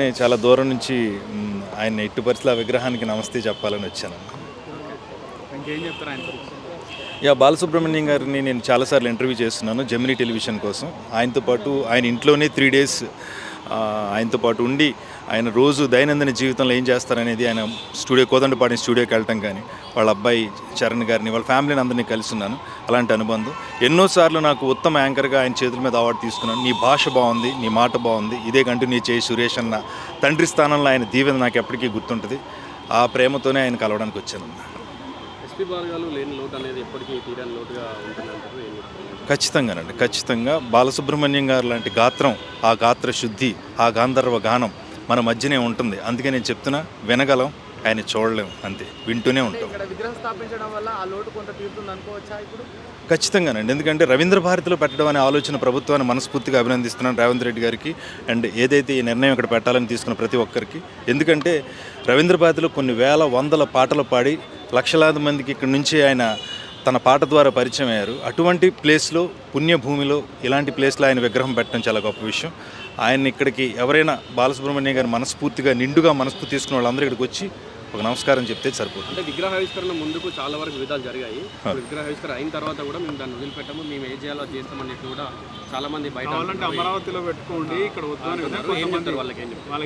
నేను చాలా దూరం నుంచి ఆయన ఎట్టి పరిస్థితుల్లో ఆ విగ్రహానికి నమస్తే చెప్పాలని వచ్చాను. ఇంకేం చెప్తారు ఆయన గురించి? బాలసుబ్రహ్మణ్యం గారిని నేను చాలాసార్లు ఇంటర్వ్యూ చేస్తున్నాను జెమినీ టెలివిజన్ కోసం. ఆయనతో పాటు ఆయన ఇంట్లోనే 3 డేస్ ఆయనతో పాటు ఉండి ఆయన రోజు దైనందిన జీవితంలో ఏం చేస్తారనేది ఆయన కోదండపాడి స్టూడియోకి వెళ్ళటం కానీ, వాళ్ళ అబ్బాయి చరణ్ గారిని, వాళ్ళ ఫ్యామిలీని అందరినీ కలిసి ఉన్నాను. అలాంటి అనుబంధం ఎన్నోసార్లు నాకు ఉత్తమ యాంకర్గా ఆయన చేతుల మీద అవార్డు తీసుకున్నాను. నీ భాష బాగుంది, నీ మాట బాగుంది, ఇదే కంటిన్యూ చేయి సురేష్ అన్న తండ్రి స్థానంలో ఆయన దీవెన నాకు ఎప్పటికీ గుర్తుంటుంది. ఆ ప్రేమతోనే ఆయన కలవడానికి వచ్చాను. ఎస్పీ బాలగారు లేని లోటు అనేది ఎప్పటికీ తీరని లోటుగా ఉంటుందంటారు. ఖచ్చితంగా బాలసుబ్రహ్మణ్యం గారు లాంటి గాత్రం, ఆ గాత్ర శుద్ధి, ఆ గాంధర్వ గానం మన మధ్యనే ఉంటుంది. అందుకే నేను చెప్తున్నా, వినగలం, ఆయన చూడలేం, అంతే, వింటూనే ఉంటాం. విగ్రహం స్థాపించడం వల్ల ఆ లోటు కొంత తీరుతుంది అనుకోవచ్చా ఇప్పుడు? ఖచ్చితంగానండి. ఎందుకంటే రవీంద్ర భారతిలో పెట్టడం అనే ఆలోచన ప్రభుత్వాన్ని మనస్ఫూర్తిగా అభినందిస్తున్నాను, రేవంత్ రెడ్డి గారికి. అండ్ ఏదైతే ఈ నిర్ణయం ఇక్కడ పెట్టాలని తీసుకున్న ప్రతి ఒక్కరికి. ఎందుకంటే రవీంద్ర భారతిలో కొన్ని వేల వందల పాటలు పాడి లక్షలాది మందికి ఇక్కడి నుంచి ఆయన తన పాట ద్వారా పరిచయం అయ్యారు. అటువంటి ప్లేస్లో, పుణ్యభూమిలో, ఇలాంటి ప్లేస్లో ఆయన విగ్రహం పెట్టడం చాలా గొప్ప విషయం. ఆయన్ని ఇక్కడికి ఎవరైనా బాలసుబ్రహ్మణ్యం గారు మనస్ఫూర్తిగా నిండుగా మనస్ఫూర్తి తీసుకున్న వాళ్ళందరూ ఇక్కడికి వచ్చి ఒక నమస్కారం చెప్తే సరిపోతుంది. అంటే విగ్రహావిష్కరణ ముందుకు చాలా వరకు విధాలు జరిగాయి. విగ్రహావిష్కరణ అయిన తర్వాత కూడా మేము దాన్ని వదిలిపెట్టాము, మేము ఏం చేయాలో చేస్తామని చెప్పి కూడా చాలా మంది బయట అమరావతిలో పెట్టుకోండి, ఇక్కడ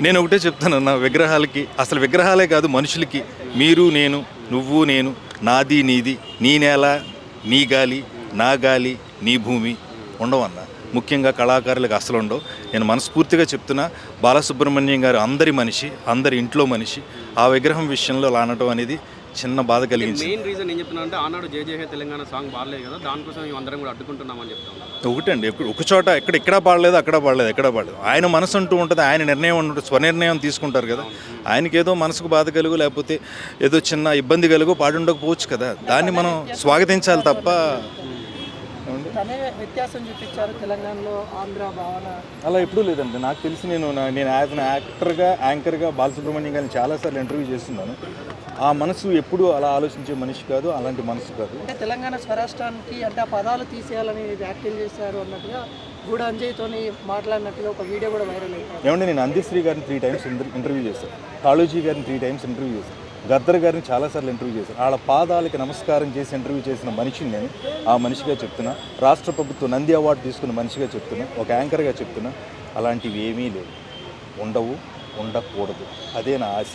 నేను ఒకటే చెప్తాను అన్న, విగ్రహాలకి అసలు విగ్రహాలే కాదు, మనుషులకి మీరు నేను, నువ్వు నేను, నాది నీది, నీ నేల నీ గాలి, నా గాలి నీ భూమి ఉండవన్న. ముఖ్యంగా కళాకారులకు అసలు ఉండవు. నేను మనస్ఫూర్తిగా చెప్తున్నా, బాలసుబ్రహ్మణ్యం గారు అందరి మనిషి, అందరి ఇంట్లో మనిషి. ఆ విగ్రహం విషయంలో లానటం అనేది చిన్న బాధ కలిగింది. మెయిన్ రీజన్ ఏం చెప్తున్నా అంటే, ఆనాడు జై జై హే తెలంగాణ సాంగ్ బాడలేదు కదా, దానికోసం మేము అందరం కూడా అడ్డుకుంటున్నామని చెప్తాం. ఒకటండి, ఒక చోట ఇక్కడ పాడలేదు, ఎక్కడ పాడలేదు. ఆయన మనసు అంటూ ఉంటుంది, ఆయన నిర్ణయం ఉంటుంది, స్వనిర్ణయం తీసుకుంటారు కదా. ఆయనకి ఏదో మనసుకు బాధ కలుగు, లేకపోతే ఏదో చిన్న ఇబ్బంది కలుగు పాడుండకపోవచ్చు కదా, దాన్ని మనం స్వాగతించాలి తప్ప. వ్యత్యాసం చూపించారు తెలంగాణలో ఆంధ్ర భావన అలా ఎప్పుడూ లేదండి. నాకు తెలిసి నేను యాజ్ అన్ యాంకర్గా బాలసుబ్రహ్మణ్యం గారిని చాలాసార్లు ఇంటర్వ్యూ చేస్తున్నాను. ఆ మనసు ఎప్పుడూ అలా ఆలోచించే మనిషి కాదు, అలాంటి మనసు కాదు. అంటే తెలంగాణ స్వరాష్ట్రానికి అంటే ఆ పదాలు తీసేయాలని వ్యాఖ్యలు చేశారు అన్నట్టుగా గూడ అంజయ్యతోని మాట్లాడినట్టుగా ఒక వీడియో కూడా వైరల్ అయింది. ఏమంటే నేను అందశ్రీ గారిని 3 టైమ్స్ ఇంటర్వ్యూ చేశాను, కాళోజీ గారిని 3 టైమ్స్ ఇంటర్వ్యూ చేశాను, గద్దర్ గారిని చాలాసార్లు ఇంటర్వ్యూ చేశాను. వాళ్ళ పాదాలకి నమస్కారం చేసి ఇంటర్వ్యూ చేసిన మనిషిని నేను ఆ మనిషిగా చెప్తున్నా. రాష్ట్ర ప్రభుత్వం నంది అవార్డు తీసుకున్న మనిషిగా చెప్తున్నా, ఒక యాంకర్గా చెప్తున్నా. అలాంటివి ఏమీ లేవు, ఉండవు, ఉండకూడదు. అదే నా ఆశ.